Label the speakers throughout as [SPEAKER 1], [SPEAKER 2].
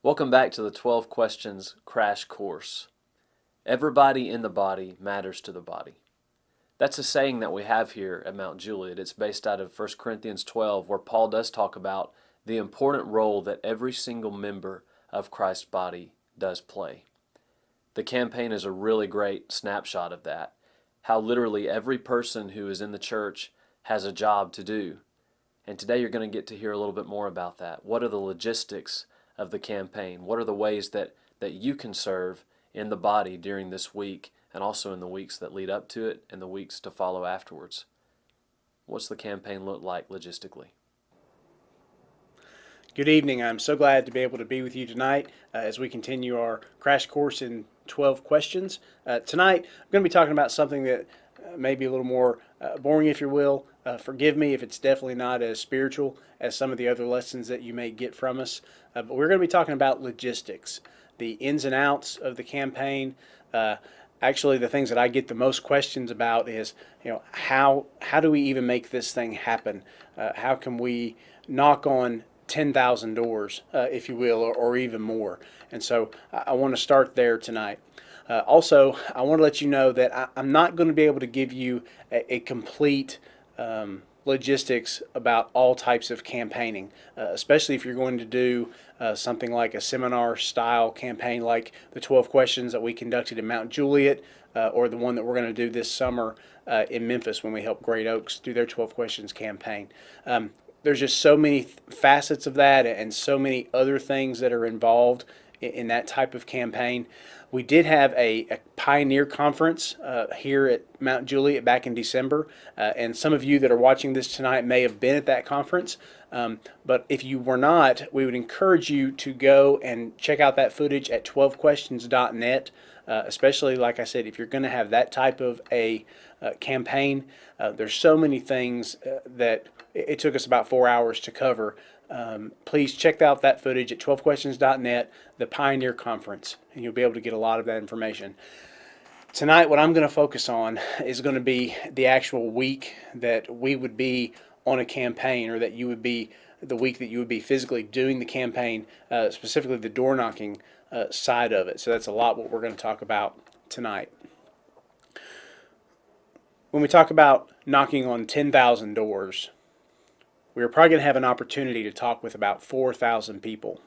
[SPEAKER 1] Welcome back to the 12 Questions Crash Course. Everybody in the body matters to the body. That's a saying that we have here at Mount Juliet. It's based out of 1 Corinthians 12, where Paul does talk about the important role that every single member of Christ's body does play. The campaign is a really great snapshot of that, how literally every person who is in the church has a job to do. And today you're going to get to hear a little bit more about that. What are the logistics of the campaign? What are the ways that you can serve in the body during this week and also in the weeks that lead up to it and the weeks to follow afterwards? What's the campaign look like logistically?
[SPEAKER 2] Good evening. I'm so glad to be able to be with you tonight as we continue our crash course in 12 questions. Tonight, I'm going to be talking about something that may be a little more boring, if you will. Forgive me if it's definitely not as spiritual as some of the other lessons that you may get from us. But we're going to be talking about logistics, the ins and outs of the campaign. Actually, the things that I get the most questions about is, how do we even make this thing happen? How can we knock on 10,000 doors, if you will, or even more? And so I want to start there tonight. Also, I want to let you know that I'm not going to be able to give you a complete logistics about all types of campaigning, especially if you're going to do something like a seminar style campaign like the 12 questions that we conducted in Mount Juliet, or the one that we're going to do this summer in Memphis when we help Great Oaks do their 12 questions campaign. There's just so many facets of that and so many other things that are involved in that type of campaign. We did have a Pioneer Conference here at Mount Juliet back in December, and some of you that are watching this tonight may have been at that conference. But if you were not, we would encourage you to go and check out that footage at 12questions.net, especially, like I said, if you're going to have that type of a campaign. There's so many things that it took us about 4 hours to cover. Please check out that footage at 12questions.net, the Pioneer Conference, and you'll be able to get a lot of that information. Tonight, what I'm going to focus on is going to be the actual week that we would be on a campaign, or that you would be the week that you would be physically doing the campaign, specifically the door knocking side of it. So that's a lot what we're going to talk about tonight. When we talk about knocking on 10,000 doors, we're probably going to have an opportunity to talk with about 4,000 people.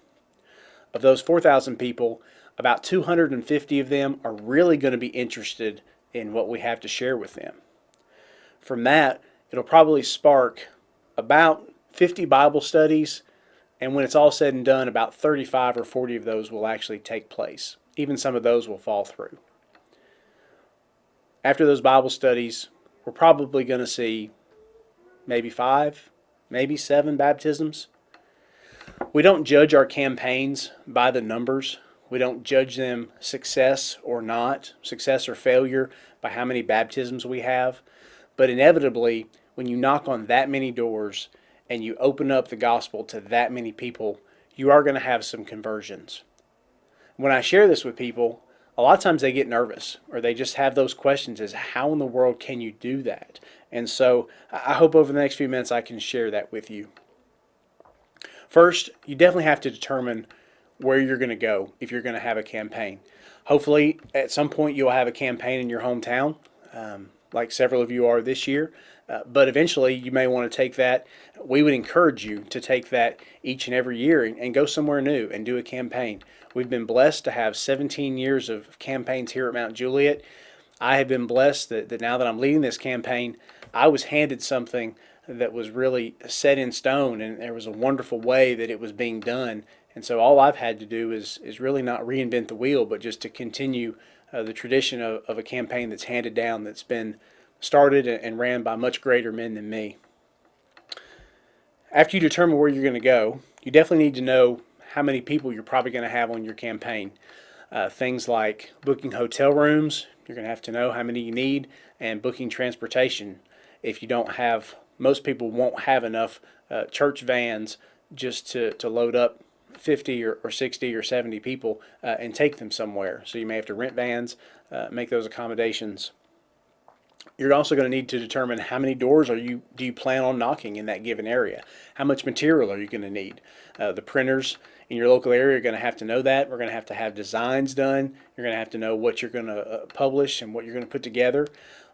[SPEAKER 2] Of those 4,000 people, about 250 of them are really going to be interested in what we have to share with them. From that, it'll probably spark about 50 Bible studies, and when it's all said and done, about 35 or 40 of those will actually take place. Even some of those will fall through. After those Bible studies, we're probably going to see maybe 5, maybe 7 baptisms. We don't judge our campaigns by the numbers. We don't judge them success or not, success or failure by how many baptisms we have. But inevitably, when you knock on that many doors and you open up the gospel to that many people, you are going to have some conversions. When I share this with people, a lot of times they get nervous, or they just have those questions as how in the world can you do that? And so I hope over the next few minutes I can share that with you. First, you definitely have to determine where you're going to go if you're going to have a campaign. Hopefully, at some point you'll have a campaign in your hometown, like several of you are this year. But eventually you may want to take that. We would encourage you to take that each and every year and go somewhere new and do a campaign. We've been blessed to have 17 years of campaigns here at Mount Juliet. I have been blessed that now that I'm leading this campaign, I was handed something that was really set in stone, and there was a wonderful way that it was being done. And so all I've had to do is really not reinvent the wheel, but just to continue the tradition of a campaign that's handed down, that's been started and ran by much greater men than me. After you determine where you're going to go, you definitely need to know how many people you're probably going to have on your campaign. Things like booking hotel rooms, you're going to have to know how many you need, and booking transportation. If you don't have, most people won't have enough church vans just to load up 50 or 60 or 70 people and take them somewhere. So you may have to rent vans, make those accommodations. You're also going to need to determine how many doors do you plan on knocking in that given area. How much material are you going to need? The printers in your local area are going to have to know that. We're going to have designs done. You're going to have to know what you're going to publish and what you're going to put together.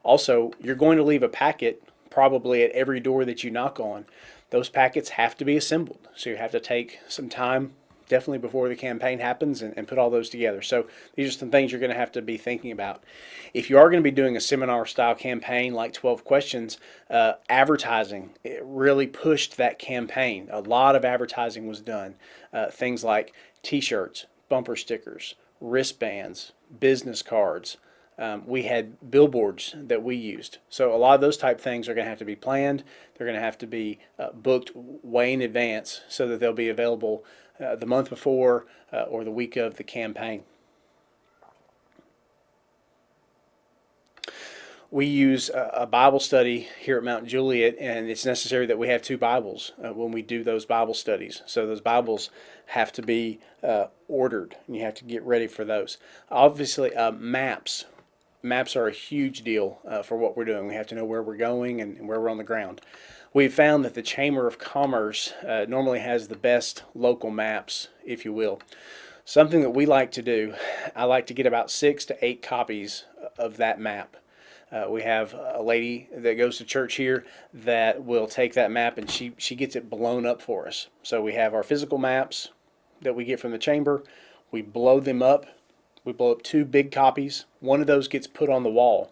[SPEAKER 2] Also, you're going to leave a packet probably at every door that you knock on. Those packets have to be assembled. So you have to take some time definitely before the campaign happens and put all those together. So these are some things you're going to have to be thinking about. If you are going to be doing a seminar style campaign like 12 questions, advertising, it really pushed that campaign. A lot of advertising was done. Things like t-shirts, bumper stickers, wristbands, business cards. We had billboards that we used. So a lot of those type things are going to have to be planned. They're going to have to be booked way in advance so that they'll be available the month before or the week of the campaign. We use a Bible study here at Mount Juliet, and it's necessary that we have 2 Bibles when we do those Bible studies. So those Bibles have to be ordered, and you have to get ready for those. Obviously, maps. Maps are a huge deal for what we're doing. We have to know where we're going and where we're on the ground. We've found that the Chamber of Commerce normally has the best local maps, if you will. Something that we like to do, I like to get about 6 to 8 copies of that map. We have a lady that goes to church here that will take that map and she gets it blown up for us. So we have our physical maps that we get from the chamber. We blow them up. We blow up 2 big copies. One of those gets put on the wall,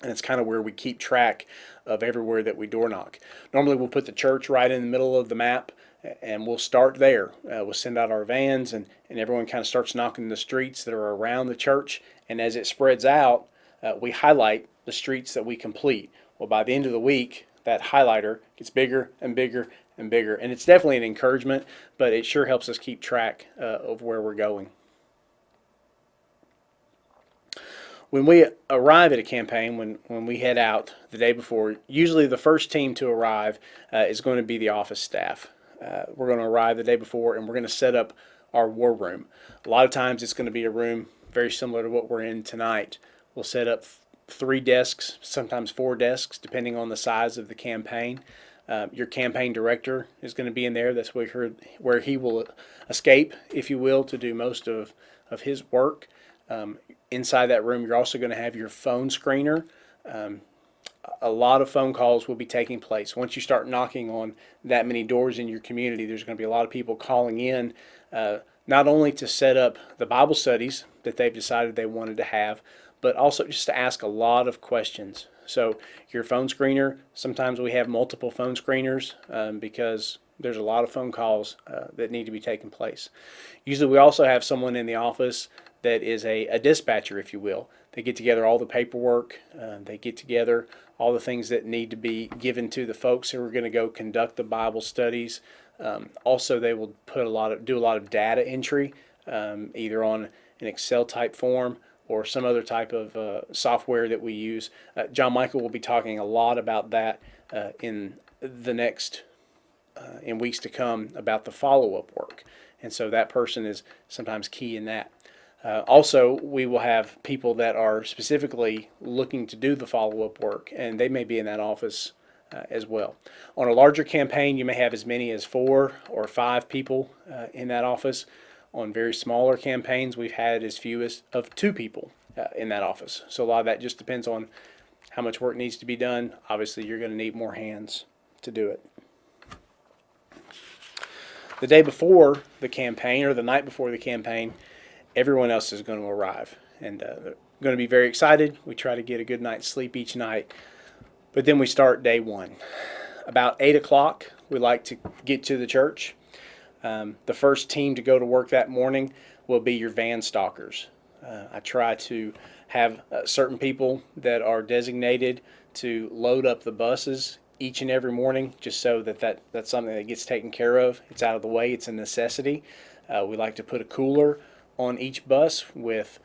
[SPEAKER 2] and it's kind of where we keep track of everywhere that we door knock. Normally we'll put the church right in the middle of the map, and we'll start there. We'll send out our vans, and everyone kind of starts knocking the streets that are around the church, and as it spreads out, we highlight the streets that we complete. Well, by the end of the week, that highlighter gets bigger and bigger and bigger, and it's definitely an encouragement, but it sure helps us keep track of where we're going. When we arrive at a campaign, when we head out the day before, usually the first team to arrive is going to be the office staff. We're going to arrive the day before, and we're going to set up our war room. A lot of times it's going to be a room very similar to what we're in tonight. We'll set up 3 desks, sometimes 4 desks, depending on the size of the campaign. Your campaign director is going to be in there. That's where he will escape, if you will, to do most of his work. Inside that room, you're also going to have your phone screener. A lot of phone calls will be taking place. Once you start knocking on that many doors in your community, there's going to be a lot of people calling in, not only to set up the Bible studies that they've decided they wanted to have, but also just to ask a lot of questions. So your phone screener, sometimes we have multiple phone screeners because there's a lot of phone calls that need to be taking place. Usually we also have someone in the office that is a dispatcher, if you will. They get together all the paperwork. They get together all the things that need to be given to the folks who are going to go conduct the Bible studies. Also, they will do a lot of data entry, either on an Excel type form or some other type of software that we use. John Michael will be talking a lot about that in the next in weeks to come about the follow-up work. And so that person is sometimes key in that. Also, we will have people that are specifically looking to do the follow-up work, and they may be in that office as well. On a larger campaign, you may have as many as 4 or 5 people in that office. On very smaller campaigns, we've had as few as 2 people in that office. So a lot of that just depends on how much work needs to be done. Obviously, you're going to need more hands to do it. The day before the campaign, or the night before the campaign, everyone else is going to arrive, and they're going to be very excited. We try to get a good night's sleep each night, but then we start day 1. About 8 o'clock, we like to get to the church. The first team to go to work that morning will be your van stalkers. I try to have certain people that are designated to load up the buses each and every morning, just so that's something that gets taken care of. It's out of the way. It's a necessity. We like to put a cooler on each bus with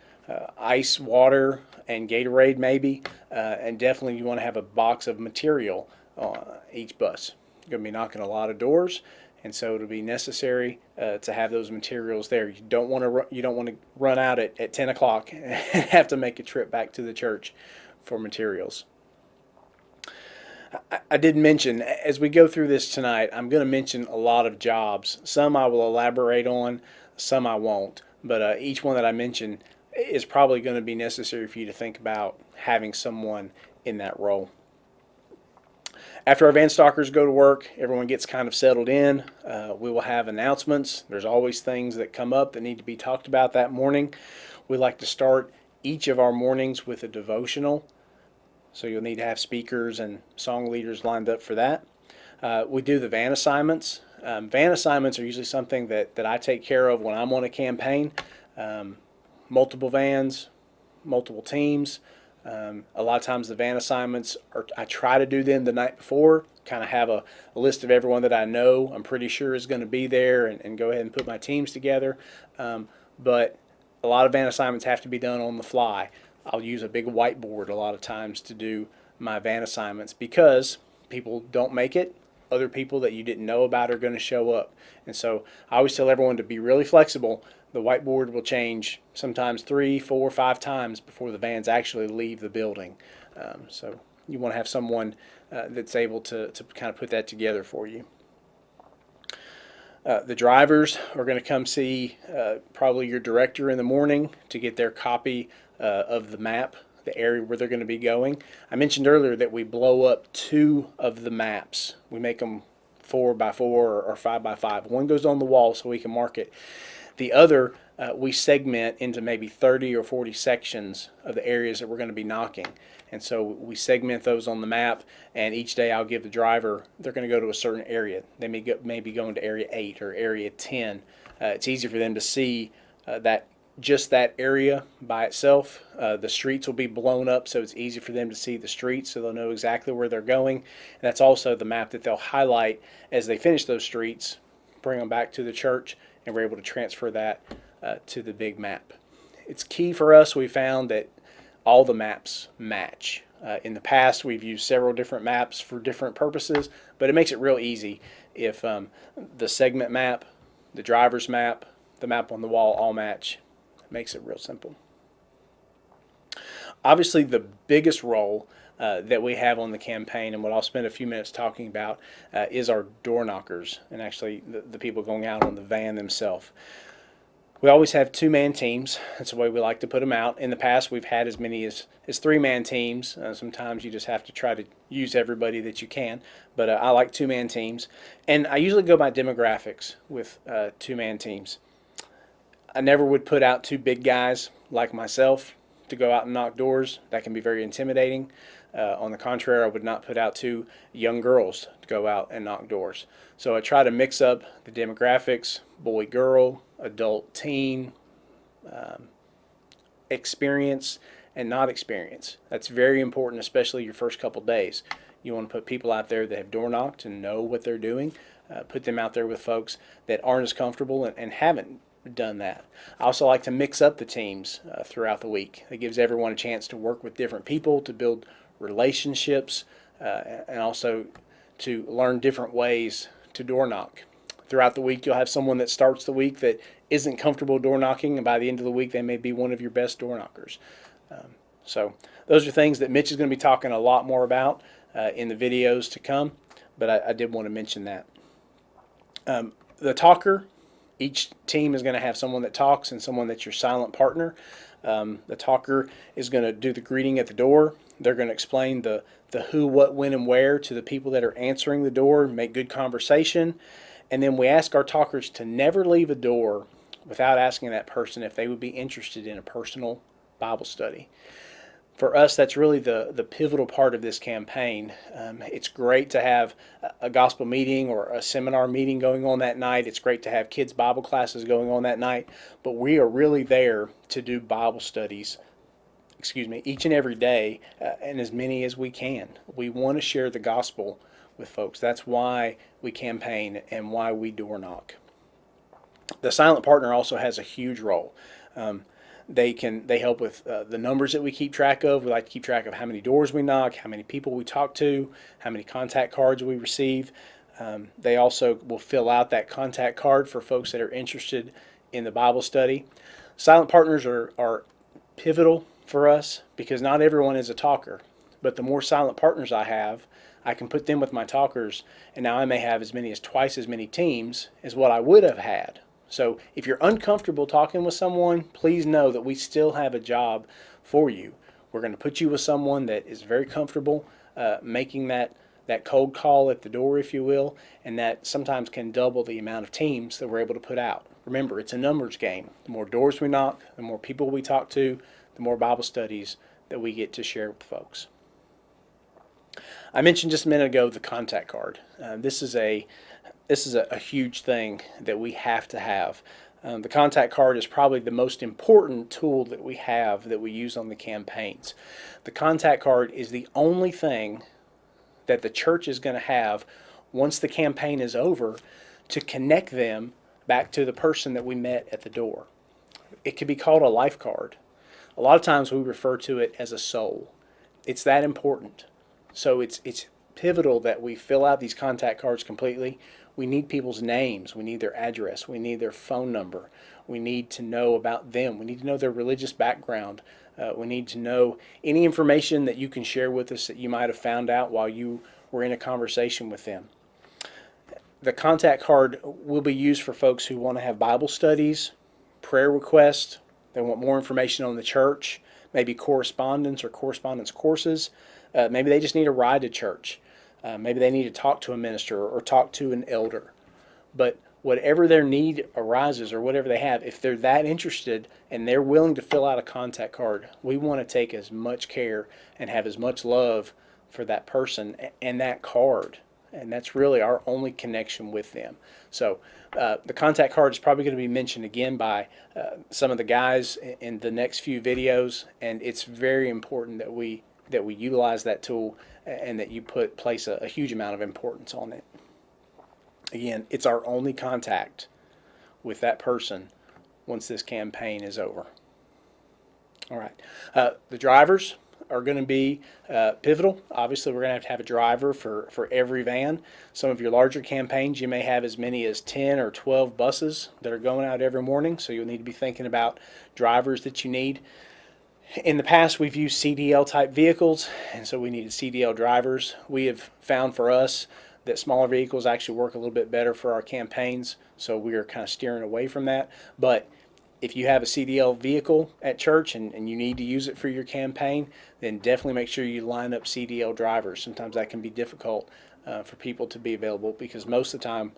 [SPEAKER 2] ice, water, and Gatorade maybe, and definitely you want to have a box of material on each bus. You're going to be knocking a lot of doors, and so it'll be necessary to have those materials there. You don't want to run out at 10 o'clock and have to make a trip back to the church for materials. I did mention, as we go through this tonight, I'm going to mention a lot of jobs. Some I will elaborate on, some I won't. But each one that I mention is probably going to be necessary for you to think about having someone in that role. After our van stalkers go to work, everyone gets kind of settled in. We will have announcements. There's always things that come up that need to be talked about that morning. We like to start each of our mornings with a devotional. So you'll need to have speakers and song leaders lined up for that. We do the van assignments. Van assignments are usually something that I take care of when I'm on a campaign. Multiple vans, multiple teams. A lot of times the van assignments I try to do them the night before, kind of have a list of everyone that I know I'm pretty sure is going to be there and go ahead and put my teams together. But a lot of van assignments have to be done on the fly. I'll use a big whiteboard a lot of times to do my van assignments because people don't make it. Other people that you didn't know about are going to show up. And so I always tell everyone to be really flexible. The whiteboard will change sometimes 3, 4, 5 times before the vans actually leave the building. So you want to have someone that's able to kind of put that together for you. The drivers are going to come see probably your director in the morning to get their copy of the map, the area where they're going to be going. I mentioned earlier that we blow up 2 of the maps. We make them 4x4 or 5x5. One goes on the wall so we can mark it. The other we segment into maybe 30 or 40 sections of the areas that we're going to be knocking. And so we segment those on the map, and each day I'll give the driver, they're going to go to a certain area. They may be going to area 8 or area 10. It's easy for them to see just that area by itself. The streets will be blown up, so it's easy for them to see the streets, so they'll know exactly where they're going. And that's also the map that they'll highlight as they finish those streets, bring them back to the church, and we're able to transfer that to the big map. It's key for us. We found that all the maps match. In the past, we've used several different maps for different purposes, but it makes it real easy if the segment map, the driver's map, the map on the wall all match. It makes it real simple. Obviously, the biggest role that we have on the campaign, and what I'll spend a few minutes talking about, is our door knockers, and actually the people going out on the van themselves. We always have 2-man teams. That's the way we like to put them out. In the past, we've had as many as 3-man teams. Sometimes you just have to try to use everybody that you can, but I like 2-man teams. And I usually go by demographics with 2-man teams. I never would put out 2 big guys like myself to go out and knock doors. That can be very intimidating. On the contrary, I would not put out 2 young girls to go out and knock doors. So I try to mix up the demographics, boy, girl, adult, teen, experience, and not experience. That's very important, especially your first couple days. You want to put people out there that have door knocked and know what they're doing. Put them out there with folks that aren't as comfortable and haven't done that. I also like to mix up the teams throughout the week. It gives everyone a chance to work with different people, to build relationships, and also to learn different ways to door knock. Throughout the week, you'll have someone that starts the week that isn't comfortable door knocking, and by the end of the week, they may be one of your best door knockers. So those are things that Mitch is going to be talking a lot more about in the videos to come, but I did want to mention that. The talker, each team is going to have someone that talks and someone that's your silent partner. The talker is going to do the greeting at the door. They're going to explain the who, what, when, and where to the people that are answering the door, make good conversation. And then we ask our talkers to never leave a door without asking that person if they would be interested in a personal Bible study. For us, that's really the pivotal part of this campaign. It's great to have a gospel meeting or a seminar meeting going on that night. It's great to have kids' Bible classes going on that night. But we are really there to do Bible studies, each and every day, and as many as we can. We want to share the gospel with folks. That's why we campaign and why we door knock. The silent partner also has a huge role. They help with the numbers that we keep track of. We like to keep track of how many doors we knock, how many people we talk to, how many contact cards we receive. They also will fill out that contact card for folks that are interested in the Bible study. Silent partners are pivotal for us because not everyone is a talker. But the more silent partners I have, I can put them with my talkers, and now I may have as many as twice as many teams as what I would have had. So if you're uncomfortable talking with someone, please know that we still have a job for you. We're going to put you with someone that is very comfortable making that cold call at the door, if you will, and that sometimes can double the amount of teams that we're able to put out. Remember, it's a numbers game. The more doors we knock, the more people we talk to, the more Bible studies that we get to share with folks. I mentioned just a minute ago the contact card. This is a huge thing that we have to have. The contact card is probably the most important tool that we have that we use on the campaigns. The contact card is the only thing that the church is going to have once the campaign is over to connect them back to the person that we met at the door. It could be called a life card. A lot of times we refer to it as a soul. It's that important. So it's pivotal that we fill out these contact cards completely. We need people's names. We need their address. We need their phone number. We need to know about them. We need to know their religious background. We need to know any information that you can share with us that you might have found out while you were in a conversation with them. The contact card will be used for folks who want to have Bible studies, prayer requests, they want more information on the church, maybe correspondence or correspondence courses. Maybe they just need a ride to church. Maybe they need to talk to a minister or talk to an elder. But whatever their need arises or whatever they have, if they're that interested and they're willing to fill out a contact card, we want to take as much care and have as much love for that person and that card. And that's really our only connection with them. So the contact card is probably going to be mentioned again by some of the guys in the next few videos, and it's very important that we utilize that tool and that you place a huge amount of importance on it. Again, it's our only contact with that person once this campaign is over. All right. The drivers are going to be pivotal. Obviously, we're going to have a driver for every van. Some of your larger campaigns, you may have as many as 10 or 12 buses that are going out every morning, so you'll need to be thinking about drivers that you need. In the past, we've used CDL type vehicles, and so we needed CDL drivers. We have found for us that smaller vehicles actually work a little bit better for our campaigns, so we are kind of steering away from that. But if you have a CDL vehicle at church and you need to use it for your campaign, then definitely make sure you line up CDL drivers. Sometimes that can be difficult for people to be available because most of the time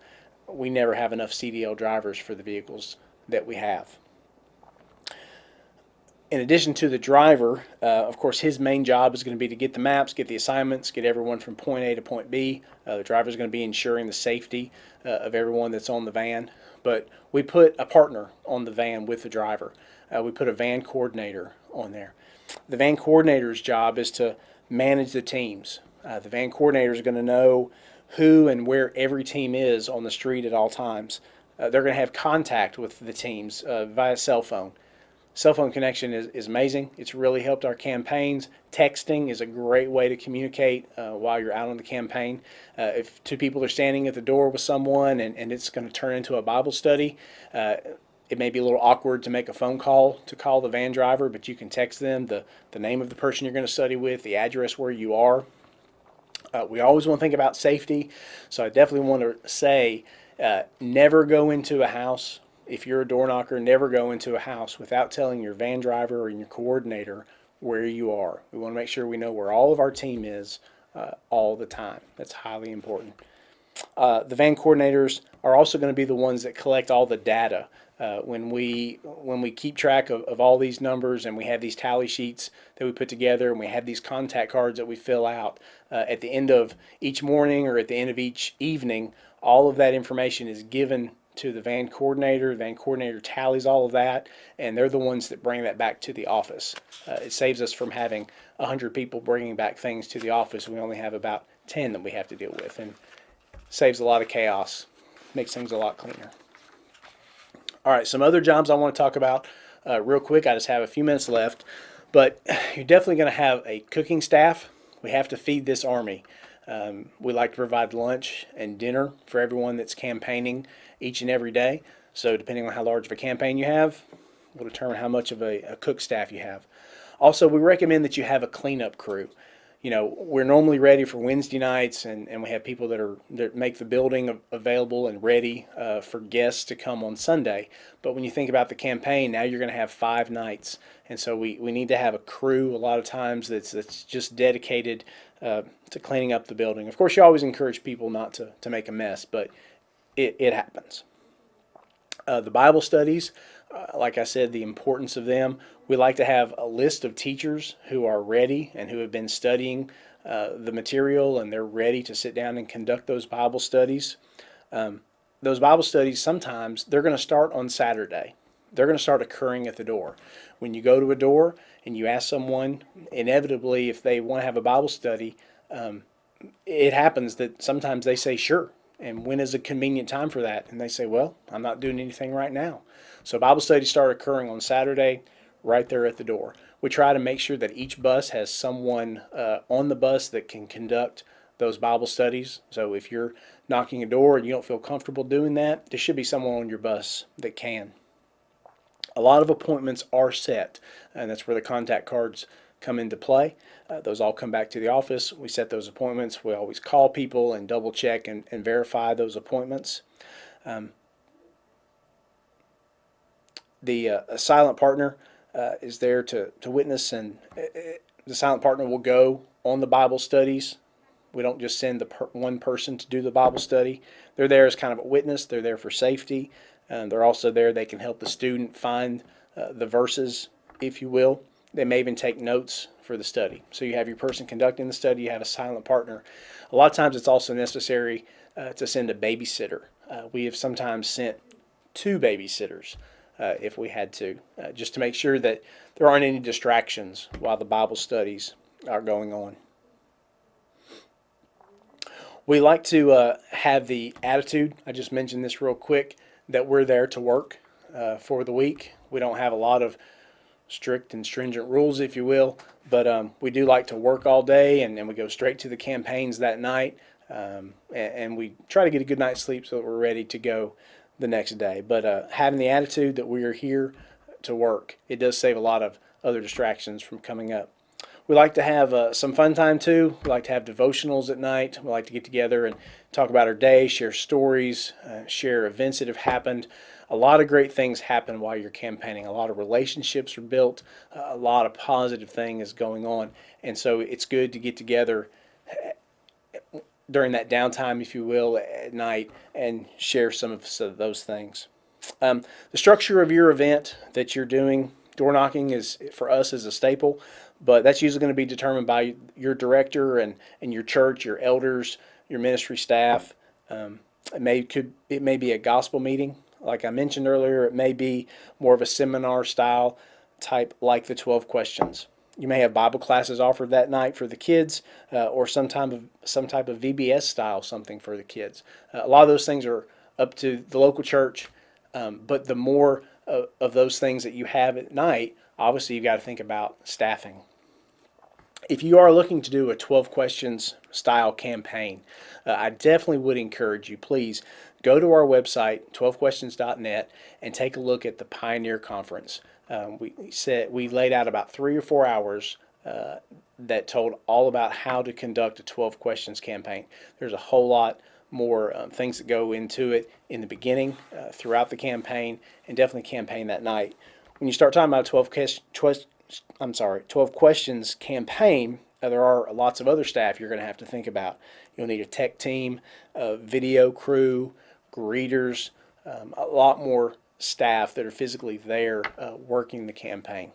[SPEAKER 2] we never have enough CDL drivers for the vehicles that we have. In addition to the driver, of course, his main job is going to be to get the maps, get the assignments, get everyone from point A to point B. The driver is going to be ensuring the safety of everyone that's on the van. But we put a partner on the van with the driver. We put a van coordinator on there. The van coordinator's job is to manage the teams. The van coordinator is going to know who and where every team is on the street at all times. They're going to have contact with the teams via cell phone. Cell phone connection is amazing. It's really helped our campaigns. Texting is a great way to communicate while you're out on the campaign. If two people are standing at the door with someone and it's going to turn into a Bible study, it may be a little awkward to make a phone call to call the van driver, but you can text them the name of the person you're going to study with, the address where you are. We always want to think about safety, so I definitely want to say never go into a house. If you're a door knocker, never go into a house without telling your van driver or your coordinator where you are. We want to make sure we know where all of our team is all the time. That's highly important. The van coordinators are also going to be the ones that collect all the data. When we keep track of all these numbers and we have these tally sheets that we put together and we have these contact cards that we fill out at the end of each morning or at the end of each evening, all of that information is given to the van coordinator. The van coordinator tallies all of that, and they're the ones that bring that back to the office. It saves us from having 100 people bringing back things to the office. We only have about 10 that we have to deal with, and saves a lot of chaos, makes things a lot cleaner. All right, some other jobs I want to talk about real quick. I just have a few minutes left, but you're definitely going to have a cooking staff. We have to feed this army. We like to provide lunch and dinner for everyone that's campaigning each and every day. So depending on how large of a campaign you have, will determine how much of a cook staff you have. Also, we recommend that you have a cleanup crew. we're normally ready for Wednesday nights, and we have people that make the building available and ready for guests to come on Sunday. But when you think about the campaign, now you're going to have 5 nights, and so we need to have a crew a lot of times that's just dedicated to cleaning up the building. Of course, you always encourage people not to make a mess, but it happens. The Bible studies, like I said, the importance of them. We like to have a list of teachers who are ready and who have been studying the material, and they're ready to sit down and conduct those Bible studies. Those Bible studies, sometimes they're going to start on Saturday. They're going to start occurring at the door. When you go to a door and you ask someone, inevitably, if they want to have a Bible study, it happens that sometimes they say, sure. And when is a convenient time for that? And they say, well, I'm not doing anything right now. So Bible studies start occurring on Saturday, right there at the door. We try to make sure that each bus has someone on the bus that can conduct those Bible studies. So if you're knocking a door and you don't feel comfortable doing that, there should be someone on your bus that can. A lot of appointments are set, and that's where the contact cards come into play. Those all come back to the office. We set those appointments. We always call people and double check and verify those appointments. The silent partner is there to witness, and the silent partner will go on the Bible studies. We don't just send one person to do the Bible study. They're there as kind of a witness. They're there for safety. They're also there. They can help the student find the verses, if you will. They may even take notes for the study. So you have your person conducting the study. You have a silent partner. A lot of times it's also necessary to send a babysitter. We have sometimes sent 2 babysitters if we had to, just to make sure that there aren't any distractions while the Bible studies are going on. We like to have the attitude, I just mentioned this real quick, that we're there to work for the week. We don't have a lot of strict and stringent rules, if you will, but we do like to work all day, and we go straight to the campaigns that night, and we try to get a good night's sleep so that we're ready to go the next day. But having the attitude that we are here to work, it does save a lot of other distractions from coming up. We like to have some fun time too. We like to have devotionals at night. We like to get together and talk about our day, share stories, share events that have happened. A lot of great things happen while you're campaigning. A lot of relationships are built. A lot of positive thing is going on. And so it's good to get together during that downtime, if you will, at night and share some of those things. The structure of your event that you're doing, door knocking, is for us is a staple, but that's usually going to be determined by your director and your church, your elders, your ministry staff. It may be a gospel meeting, like I mentioned earlier. It may be more of a seminar style type, like the 12 questions. You may have Bible classes offered that night for the kids, or some type of VBS style something for the kids. A lot of those things are up to the local church, but the more of those things that you have at night, obviously you've got to think about staffing. If you are looking to do a 12 questions style campaign, I definitely would encourage you, please go to our website, 12questions.net, and take a look at the Pioneer Conference. We laid out about 3 or 4 hours that told all about how to conduct a 12 questions campaign. There's a whole lot more things that go into it in the beginning, throughout the campaign, and definitely campaign that night. When you start talking about a 12 questions campaign, there are lots of other staff you're going to have to think about. You'll need a tech team, a video crew, greeters, a lot more staff that are physically there working the campaign.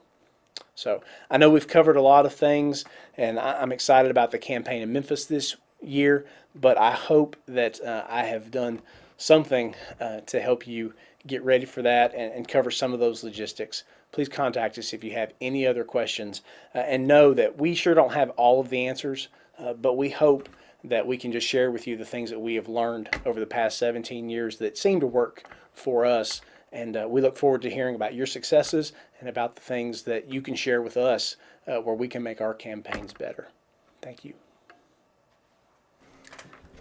[SPEAKER 2] So I know we've covered a lot of things, and I'm excited about the campaign in Memphis this year, but I hope that I have done something to help you get ready for that and cover some of those logistics. Please contact us if you have any other questions, and know that we sure don't have all of the answers, but we hope that we can just share with you the things that we have learned over the past 17 years that seem to work for us. And we look forward to hearing about your successes and about the things that you can share with us where we can make our campaigns better. Thank you.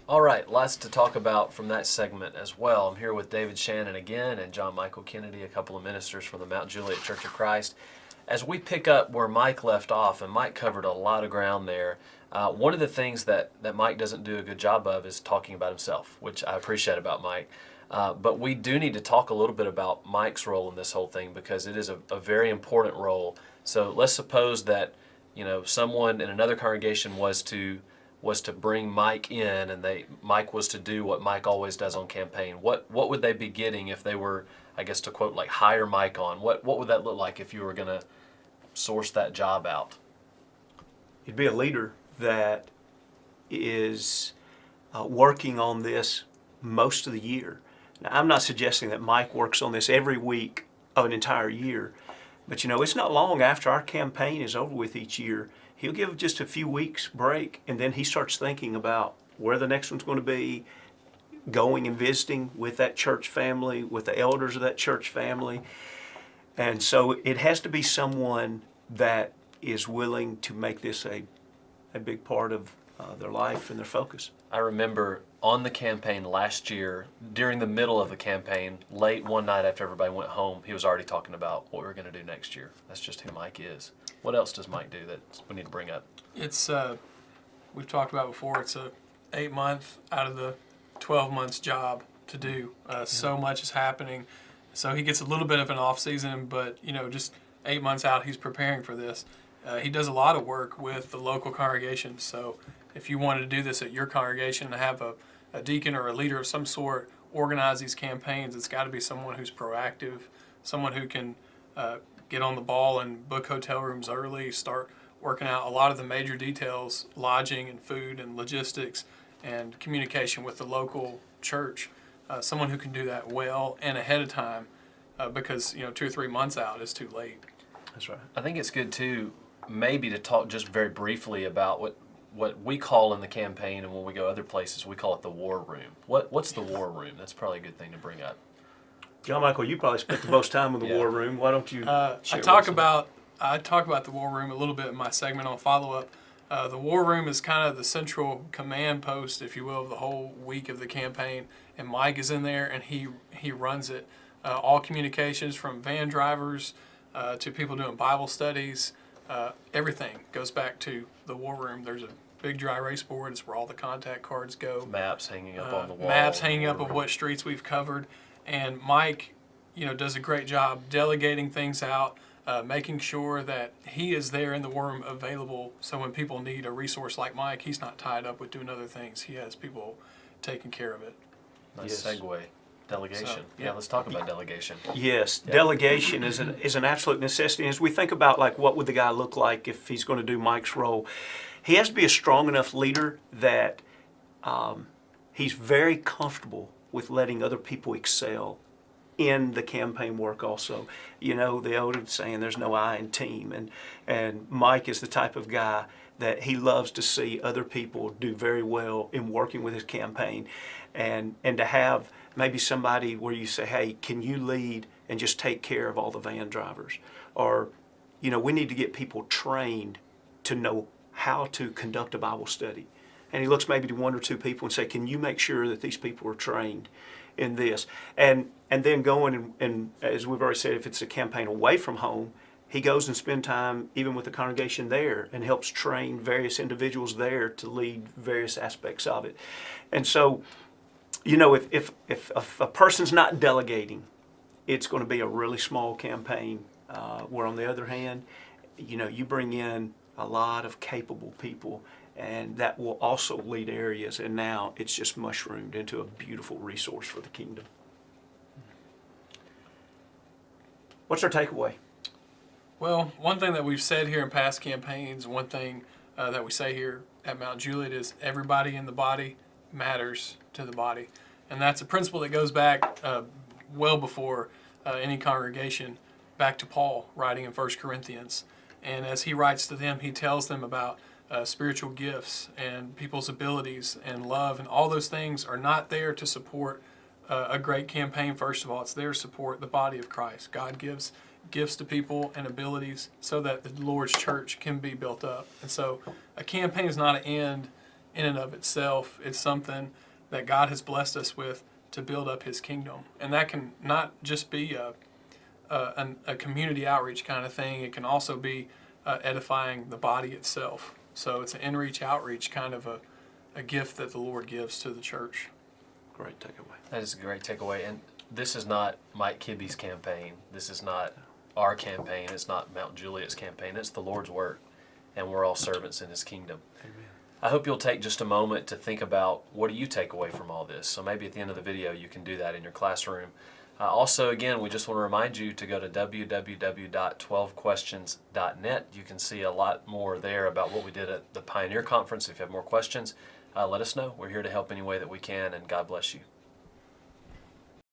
[SPEAKER 1] All right, lots to talk about from that segment as well. I'm here with David Shannon again and John Michael Kennedy, a couple of ministers from the Mount Juliet Church of Christ. As we pick up where Mike left off, and Mike covered a lot of ground there, One of the things that Mike doesn't do a good job of is talking about himself, which I appreciate about Mike. But we do need to talk a little bit about Mike's role in this whole thing because it is a very important role. So let's suppose that someone in another congregation was to bring Mike in, and Mike was to do what Mike always does on campaign. What would they be getting if they were, I guess, to quote, like, hire Mike on? What would that look like if you were going to source that job out?
[SPEAKER 3] You'd be a leader that is working on this most of the year. Now, I'm not suggesting that Mike works on this every week of an entire year, but it's not long after our campaign is over with each year. He'll give just a few weeks break, and then he starts thinking about where the next one's going to be, going and visiting with that church family, with the elders of that church family. And so it has to be someone that is willing to make this a big part of their life and their focus.
[SPEAKER 1] I remember on the campaign last year, during the middle of the campaign, late one night after everybody went home, he was already talking about what we were going to do next year. That's just who Mike is. What else does Mike do that we need to bring up?
[SPEAKER 4] It's we've talked about before. It's a 8-month out of the 12 months job to do. So much is happening, so he gets a little bit of an off season, but just 8 months out, he's preparing for this. He does a lot of work with the local congregation. So if you wanted to do this at your congregation and have a deacon or a leader of some sort organize these campaigns, it's got to be someone who's proactive, someone who can get on the ball and book hotel rooms early, start working out a lot of the major details, lodging and food and logistics and communication with the local church. Someone who can do that well and ahead of time, because 2 or 3 months out is too late.
[SPEAKER 3] That's right.
[SPEAKER 1] I think it's good too, maybe to talk just very briefly about what we call in the campaign, and when we go other places, we call it the war room. What's the war room? That's probably a good thing to bring up.
[SPEAKER 3] John Michael, you probably spent the most time in the
[SPEAKER 1] Yeah.
[SPEAKER 3] war room. Why don't you
[SPEAKER 4] I
[SPEAKER 3] share
[SPEAKER 4] talk
[SPEAKER 3] with us?
[SPEAKER 4] about the war room a little bit in my segment on follow-up. The war room is kind of the central command post, if you will, of the whole week of the campaign. And Mike is in there, and he runs it. All communications from van drivers to people doing Bible studies, everything goes back to the war room. There's a big dry erase board. It's where all the contact cards go.
[SPEAKER 1] Maps hanging up on the wall.
[SPEAKER 4] Maps hanging up of what streets we've covered. And Mike, does a great job delegating things out, making sure that he is there in the war room available. So when people need a resource like Mike, he's not tied up with doing other things. He has people taking care of it.
[SPEAKER 1] Nice
[SPEAKER 3] Yes.
[SPEAKER 1] segue. Delegation.
[SPEAKER 4] So,
[SPEAKER 1] yeah,
[SPEAKER 4] yeah.
[SPEAKER 1] let's talk about delegation.
[SPEAKER 3] Yes, delegation is an absolute necessity. As we think about what would the guy look like if he's going to do Mike's role, he has to be a strong enough leader that he's very comfortable with letting other people excel in the campaign work also. The old saying, there's no I in team. And Mike is the type of guy that he loves to see other people do very well in working with his campaign. And to have maybe somebody where you say, hey, can you lead and just take care of all the van drivers? Or, we need to get people trained to know how to conduct a Bible study. And he looks maybe to 1 or 2 people and say, can you make sure that these people are trained in this? And then going and as we've already said, if it's a campaign away from home, he goes and spends time even with the congregation there and helps train various individuals there to lead various aspects of it. And so, if a person's not delegating, it's going to be a really small campaign. Where on the other hand, you bring in a lot of capable people, and that will also lead areas, and now it's just mushroomed into a beautiful resource for the kingdom. What's our takeaway?
[SPEAKER 4] Well, one thing that we've said here in past campaigns, one thing that we say here at Mount Juliet is everybody in the body matters to the body. And that's a principle that goes back well before any congregation, back to Paul writing in 1 Corinthians. And as he writes to them, he tells them about spiritual gifts and people's abilities and love, and all those things are not there to support a great campaign. First of all, it's there to support the body of Christ. God gives gifts to people and abilities so that the Lord's church can be built up. And so a campaign is not an end in and of itself. It's something that God has blessed us with to build up his kingdom. And that can not just be a community outreach kind of thing. It can also be edifying the body itself. So it's an in-reach, outreach kind of a gift that the Lord gives to the church.
[SPEAKER 3] Great takeaway.
[SPEAKER 1] That is a great takeaway. And this is not Mike Kibbe's campaign. This is not our campaign. It's not Mount Juliet's campaign. It's the Lord's work. And we're all servants in His kingdom.
[SPEAKER 3] Amen.
[SPEAKER 1] I hope you'll take just a moment to think about what do you take away from all this. So maybe at the end of the video you can do that in your classroom. Also, again, we just want to remind you to go to www.12questions.net. You can see a lot more there about what we did at the Pioneer Conference. If you have more questions, let us know. We're here to help any way that we can, and God bless you.